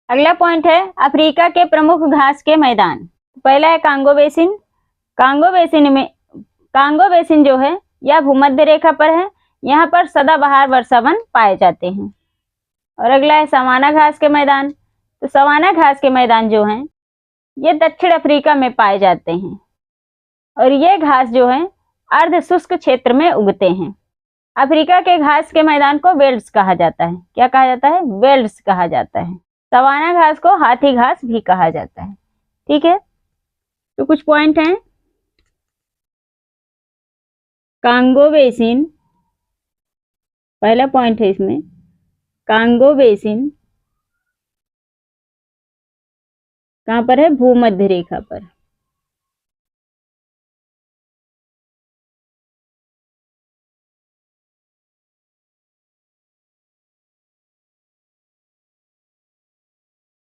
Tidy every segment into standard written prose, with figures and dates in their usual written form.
अगला पॉइंट है अफ्रीका के प्रमुख घास के मैदान। पहला है कांगो बेसिन। कांगो बेसिन जो है यह भूमध्य रेखा पर है। यहाँ पर सदाबहार वर्षावन पाए जाते हैं। और अगला है सवाना घास के मैदान। तो सवाना घास के मैदान जो हैं ये दक्षिण अफ्रीका में पाए जाते हैं और ये घास जो है अर्ध शुष्क क्षेत्र में उगते हैं। अफ्रीका के घास के मैदान को वेल्ड्स कहा जाता है। क्या कहा जाता है? वेल्ड्स कहा जाता है। सवाना घास को हाथी घास भी कहा जाता है। ठीक है, तो कुछ पॉइंट हैं। कांगो बेसिन, पहला पॉइंट है इसमें, कांगो बेसिन कहां पर है? भूमध्य रेखा पर।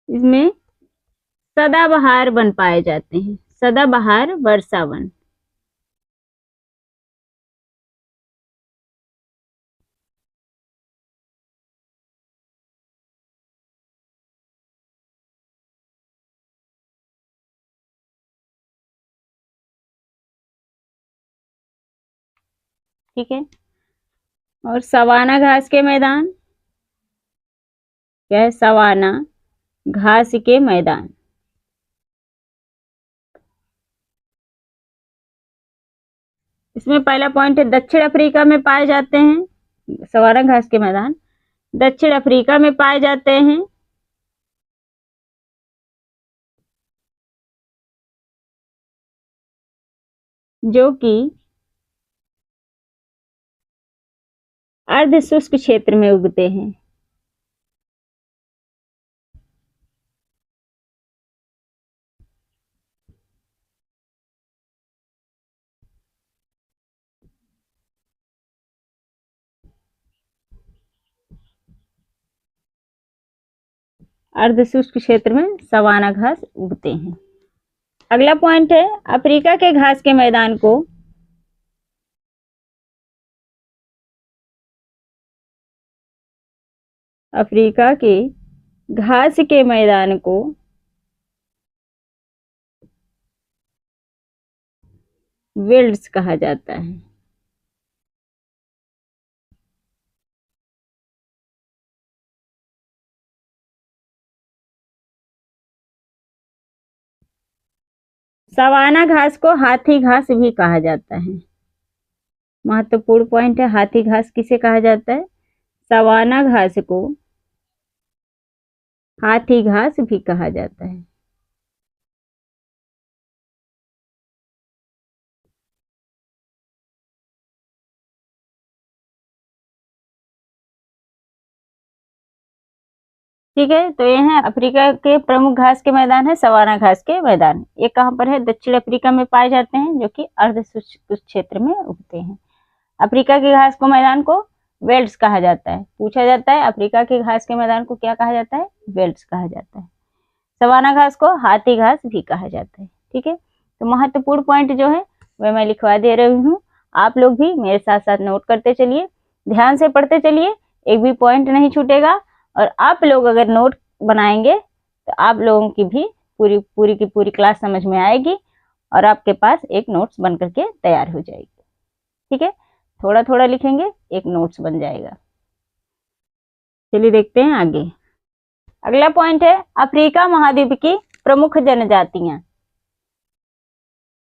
इसमें सदाबहार वन पाए जाते हैं, सदाबहार वर्षावन। ठीक है, और सवाना घास के मैदान, क्या है? सवाना घास के मैदान। इसमें पहला पॉइंट है दक्षिण अफ्रीका में पाए जाते हैं। सवाना घास के मैदान दक्षिण अफ्रीका में पाए जाते हैं। जो कि अर्ध शुष्क क्षेत्र में उगते हैं। अर्ध शुष्क क्षेत्र में सवाना घास उगते हैं। अगला पॉइंट है अफ्रीका के घास के मैदान को अफ्रीका के घास के मैदान को वेल्ड्स कहा जाता है। सवाना घास को हाथी घास भी कहा जाता है। महत्वपूर्ण पॉइंट है, हाथी घास किसे कहा जाता है? सवाना घास को हाथी घास भी कहा जाता है। ठीक है, तो ये है अफ्रीका के प्रमुख घास के मैदान है सवाना घास के मैदान। ये कहाँ पर है? दक्षिण अफ्रीका में पाए जाते हैं, जो कि अर्ध शुष्क क्षेत्र में उगते हैं। अफ्रीका के घास को मैदान को वेल्ड्स कहा जाता है। पूछा जाता है अफ्रीका के घास के मैदान को क्या कहा जाता है? वेल्ड्स कहा जाता है। सवाना घास को हाथी घास भी कहा जाता है। ठीक है, तो महत्वपूर्ण पॉइंट जो है वह मैं लिखवा दे रही हूँ। आप लोग भी मेरे साथ साथ नोट करते चलिए, ध्यान से पढ़ते चलिए, एक भी पॉइंट नहीं छूटेगा। और आप लोग अगर नोट बनाएंगे तो आप लोगों की भी पूरी की पूरी क्लास समझ में आएगी और आपके पास एक नोट्स बन करके तैयार हो जाएगी। ठीक है, थोड़ा थोड़ा लिखेंगे, एक नोट्स बन जाएगा। चलिए देखते हैं आगे। अगला पॉइंट है अफ्रीका महाद्वीप की प्रमुख जनजातियां।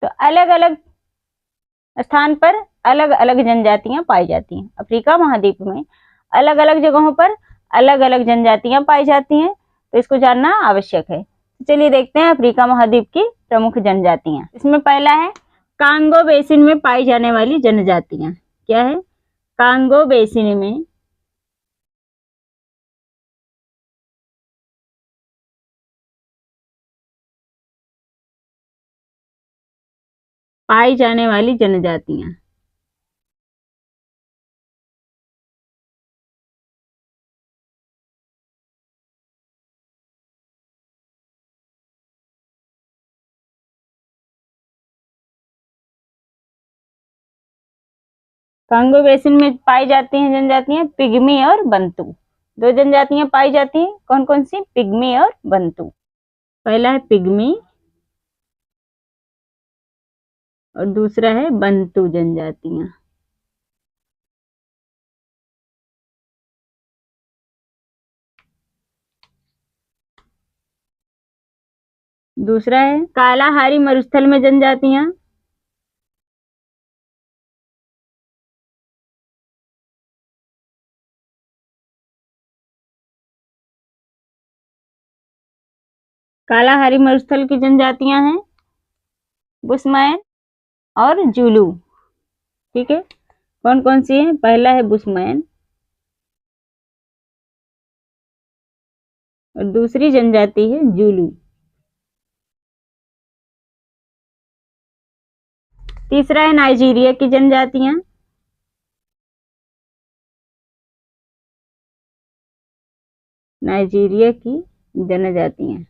तो अलग अलग स्थान पर अलग अलग जनजातियां पाई जाती हैं। अफ्रीका महाद्वीप में अलग अलग जगहों पर अलग अलग जनजातियां पाई जाती हैं, तो इसको जानना आवश्यक है। चलिए देखते हैं अफ्रीका महाद्वीप की प्रमुख जनजातियां। इसमें पहला है कांगो बेसिन में पाई जाने वाली जनजातियां। क्या है? कांगो बेसिन में पाई जाने वाली जनजातियां। कांगो बेसिन में पाई जाती हैं जनजातियां पिग्मी और बंटू। दो जनजातियां पाई जाती हैं, कौन कौन सी? पिग्मी और बंतु। पहला है पिग्मी और दूसरा है बंतु जनजातियां। दूसरा है कालाहारी मरुस्थल में जनजातियां। कालाहारी मरुस्थल की जनजातियां हैं बुशमैन और जुलू। ठीक है, कौन कौन सी है? पहला है बुशमैन और दूसरी जनजाति है जुलू। तीसरा है नाइजीरिया की जनजातियां। नाइजीरिया की जनजातियां।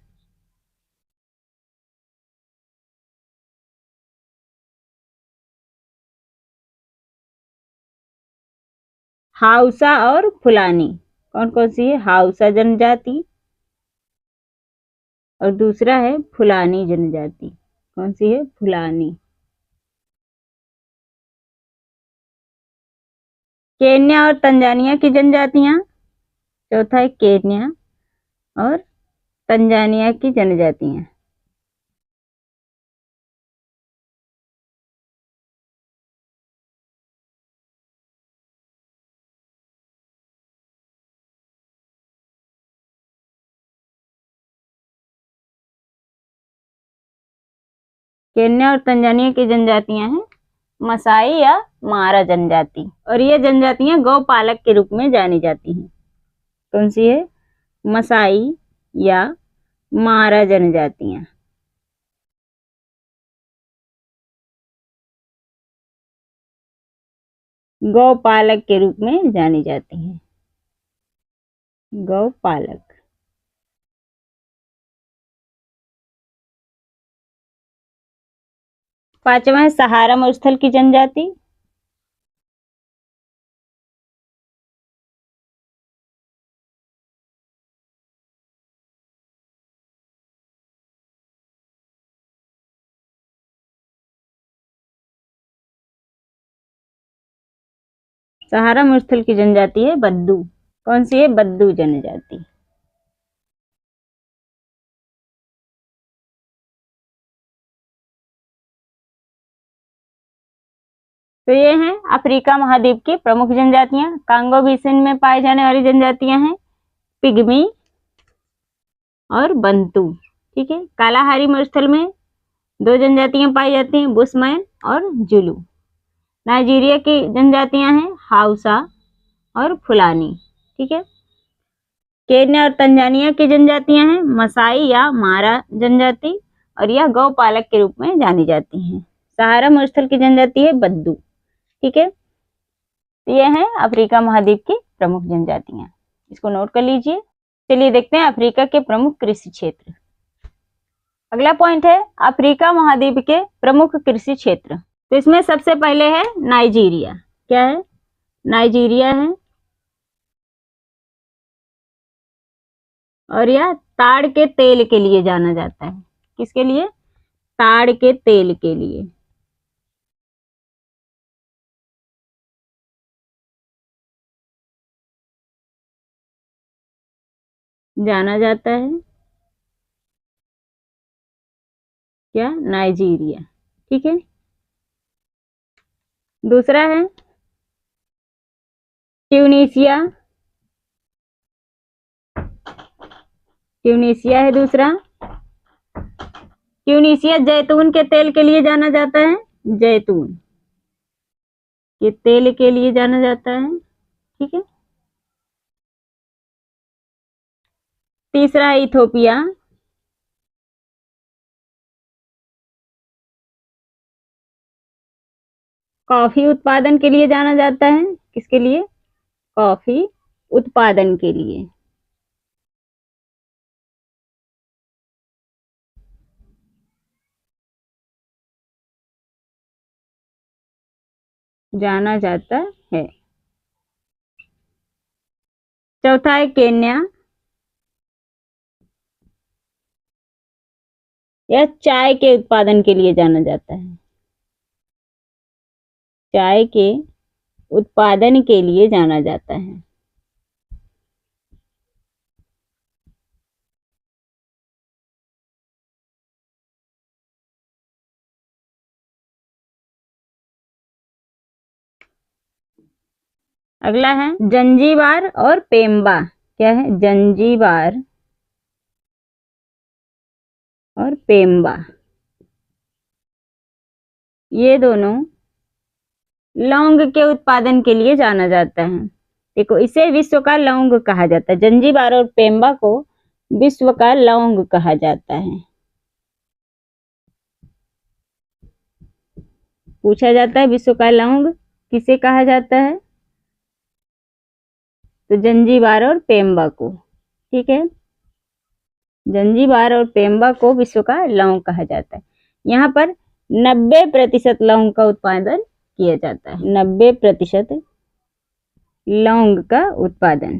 हाउसा और फुलानी। कौन कौन सी है? हाउसा जनजाति और दूसरा है फुलानी जनजाति। कौन सी है? फुलानी। केन्या और तंजानिया की जनजातियां। चौथा है केन्या और तंजानिया की जनजातियां। केन्या और तंजानिया की जनजातियां हैं मसाई या मारा जनजाति, और ये जनजातियां गौ पालक के रूप में जानी जाती हैं। कौन सी है? मसाई या मारा जनजातियां। गौ पालक के रूप में जानी जाती हैं। गौ पालक। पांचवा है सहारा मरुस्थल की जनजाति। सहारा मरुस्थल की जनजाति है बद्दू। कौन सी है? बद्दू जनजाति। तो ये हैं अफ्रीका महाद्वीप की प्रमुख जनजातियां। कांगो बेसिन में पाई जाने वाली जनजातियां हैं पिग्मी और बंतु। ठीक है, कालाहारी मरुस्थल में दो जनजातियां पाई जाती हैं बुशमैन और जुलू। नाइजीरिया की जनजातियां हैं हाउसा और फुलानी। ठीक है, केन्या और तंजानिया की जनजातियां हैं मसाई या मारा जनजाति, और यह गौ पालक के रूप में जानी जाती हैं। सहारा मरुस्थल की जनजाति है बद्दू। ठीक है, ये हैं अफ्रीका महाद्वीप की प्रमुख जनजातियां, इसको नोट कर लीजिए। चलिए देखते हैं अफ्रीका के प्रमुख कृषि क्षेत्र। अगला पॉइंट है अफ्रीका महाद्वीप के प्रमुख कृषि क्षेत्र। तो इसमें सबसे पहले है नाइजीरिया। क्या है? नाइजीरिया है, और यह ताड़ के तेल के लिए जाना जाता है। किसके लिए? ताड़ के तेल के लिए जाना जाता है। क्या? नाइजीरिया। ठीक है, दूसरा है ट्यूनीसिया। ट्यूनीसिया है दूसरा। ट्यूनीसिया जैतून के तेल के लिए जाना जाता है। जैतून के तेल के लिए जाना जाता है। ठीक है, तीसरा है इथोपिया। कॉफी उत्पादन के लिए जाना जाता है। किसके लिए? कॉफी उत्पादन के लिए जाना जाता है। चौथा है केन्या। यह चाय के उत्पादन के लिए जाना जाता है। चाय के उत्पादन के लिए जाना जाता है। अगला है जंजीबार और पेम्बा। क्या है? जंजीबार और पेम्बा, ये दोनों लौंग के उत्पादन के लिए जाना जाता है। देखो, इसे विश्व का लौंग कहा जाता है। जंजीबार और पेम्बा को विश्व का लौंग कहा जाता है। पूछा जाता है विश्व का लौंग किसे कहा जाता है, तो जंजीबार और पेम्बा को। ठीक है, जंजीबार और पेम्बा को विश्व का लौंग कहा जाता है। यहाँ पर 90% लौंग का उत्पादन किया जाता है। 90% लौंग का उत्पादन।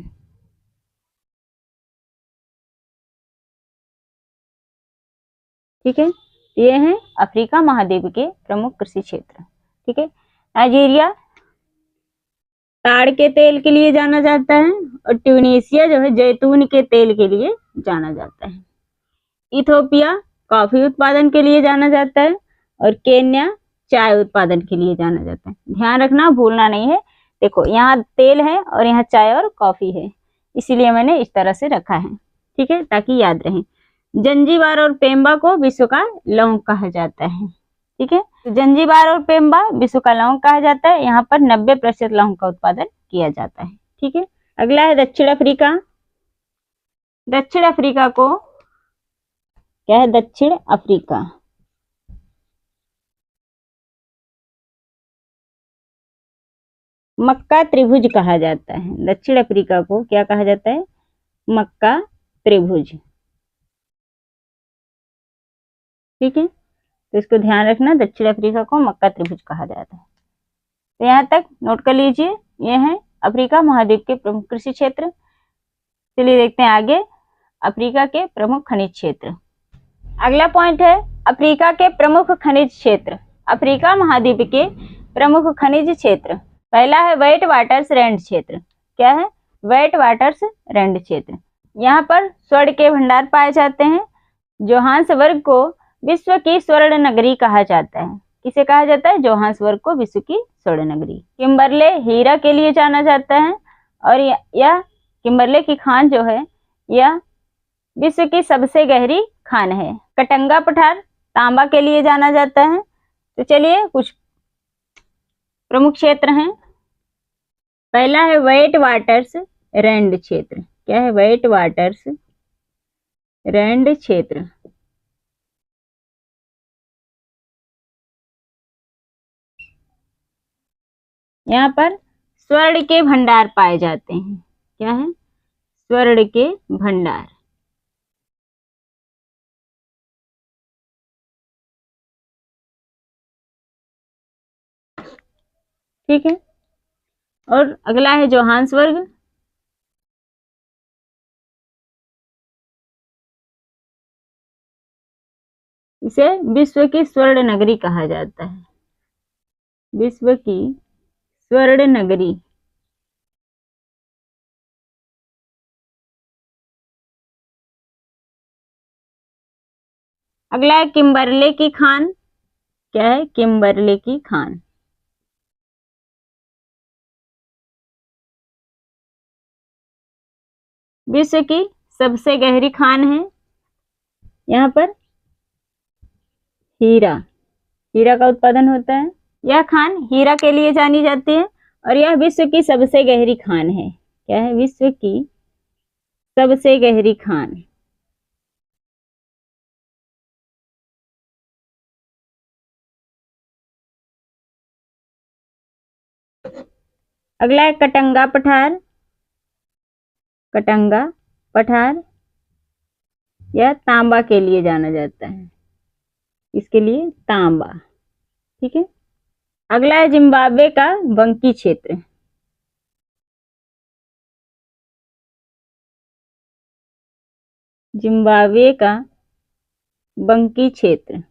ठीक है, ये हैं अफ्रीका महाद्वीप के प्रमुख कृषि क्षेत्र। ठीक है, नाइजीरिया ताड़ के तेल के लिए जाना जाता है, और ट्यूनीशिया जो है जैतून के तेल के लिए जाना जाता है। इथोपिया कॉफी उत्पादन के लिए जाना जाता है, और केन्या चाय उत्पादन के लिए जाना जाता है। ध्यान रखना, भूलना नहीं है। देखो, यहाँ तेल है और यहाँ चाय और कॉफी है, इसीलिए मैंने इस तरह से रखा है। ठीक है, ताकि याद रहे। जंजीबार और पेम्बा को विश्व का लौंग कहा जाता है। ठीक है, तो जंजीबार और पेम्बा विश्व का लौंग कहा जाता है। यहाँ पर 90% लौंग का उत्पादन किया जाता है। ठीक है, अगला है दक्षिण अफ्रीका। दक्षिण अफ्रीका को क्या है? दक्षिण अफ्रीका मक्का त्रिभुज कहा जाता है। दक्षिण अफ्रीका को क्या कहा जाता है? मक्का त्रिभुज। ठीक है, तो इसको ध्यान रखना, दक्षिण अफ्रीका को मक्का त्रिभुज कहा जाता है। तो यहाँ तक नोट कर लीजिए, ये है अफ्रीका महाद्वीप के प्रमुख कृषि क्षेत्र। चलिए देखते हैं आगे, अफ्रीका के प्रमुख खनिज क्षेत्र। अगला पॉइंट है अफ्रीका के प्रमुख खनिज क्षेत्र। अफ्रीका महाद्वीप के प्रमुख खनिज क्षेत्र। पहला है वेट वाटर्स रैंड क्षेत्र। क्या है? वेट वाटर्स रैंड क्षेत्र। यहाँ पर स्वर्ण के भंडार पाए जाते हैं। जोहान्सबर्ग को विश्व की स्वर्ण नगरी कहा जाता है। किसे कहा जाता है? जोहान्सबर्ग को विश्व की स्वर्ण नगरी। किम्बरले हीरा के लिए जाना जाता है, और यह किम्बरले की खान जो है यह विश्व की सबसे गहरी खान है। कटंगा पठार तांबा के लिए जाना जाता है। तो चलिए कुछ प्रमुख क्षेत्र हैं। पहला है वेट वाटर्स रैंड क्षेत्र। क्या है? वेट वाटर्स रैंड क्षेत्र। यहाँ पर स्वर्ण के भंडार पाए जाते हैं। क्या है? स्वर्ण के भंडार। ठीक है, और अगला है जोहान्सबर्ग। इसे विश्व की स्वर्ण नगरी कहा जाता है। विश्व की स्वर्ण नगरी। अगला है किम्बरले की खान। क्या है? किम्बरले की खान। विश्व की सबसे गहरी खान है। यहाँ पर हीरा, हीरा का उत्पादन होता है। यह खान हीरा के लिए जानी जाती है, और यह विश्व की सबसे गहरी खान है। क्या है? विश्व की सबसे गहरी खान। अगला है कटंगा पठार। कटंगा पठार यह तांबा के लिए जाना जाता है। इसके लिए तांबा। ठीक है, अगला है जिम्बाब्वे का बंकी क्षेत्र। जिम्बाब्वे का बंकी क्षेत्र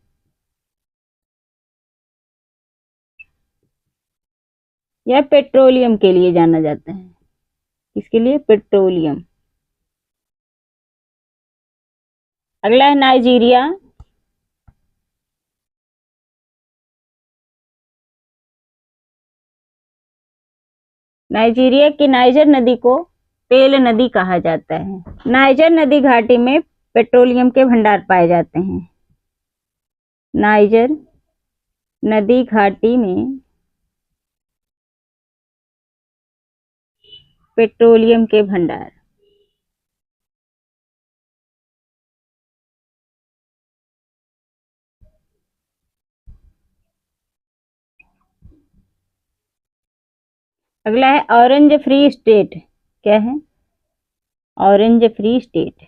यह पेट्रोलियम के लिए जाना जाता है। किसके लिए? पेट्रोलियम। अगला है नाइजीरिया। नाइजीरिया की नाइजर नदी को तेल नदी कहा जाता है। नाइजर नदी घाटी में पेट्रोलियम के भंडार पाए जाते हैं। नाइजर नदी घाटी में पेट्रोलियम के भंडार। अगला है ऑरेंज फ्री स्टेट। क्या है? Orange free state.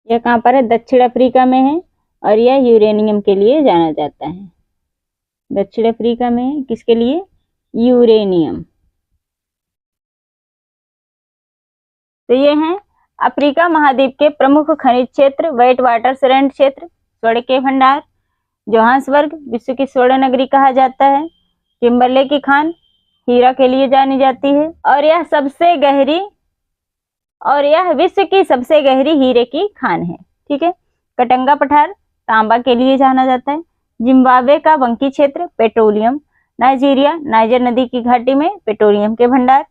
यह कहाँ पर है? दक्षिण अफ्रीका में है और यह यूरेनियम के लिए जाना जाता है। दक्षिण अफ्रीका में है, किसके लिए? यूरेनियम। तो ये हैं अफ्रीका महाद्वीप के प्रमुख खनिज क्षेत्र। वेट वाटर सैंड क्षेत्र, स्वर्ण के भंडार। जोहान्सबर्ग विश्व की स्वर्ण नगरी कहा जाता है। किम्बरले की खान हीरा के लिए जानी जाती है और यह विश्व की सबसे गहरी हीरे की खान है। ठीक है। कटंगा पठार तांबा के लिए जाना जाता है। जिम्बाब्वे का बंकी क्षेत्र पेट्रोलियम। नाइजीरिया नाइजर नदी की घाटी में पेट्रोलियम के भंडार।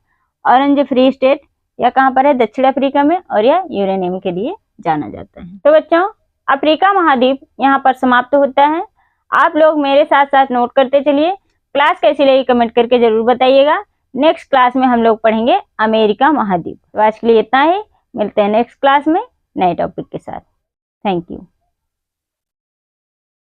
ऑरेंज फ्री स्टेट यह कहाँ पर है? दक्षिण अफ्रीका में और यह यूरेनियम के लिए जाना जाता है। तो बच्चों अफ्रीका महाद्वीप यहाँ पर समाप्त होता है। आप लोग मेरे साथ साथ नोट करते चलिए। क्लास कैसी लगी कमेंट करके जरूर बताइएगा। नेक्स्ट क्लास में हम लोग पढ़ेंगे अमेरिका महाद्वीप। तो आज के लिए इतना ही। मिलते हैं नेक्स्ट क्लास में नए टॉपिक के साथ। Thank you.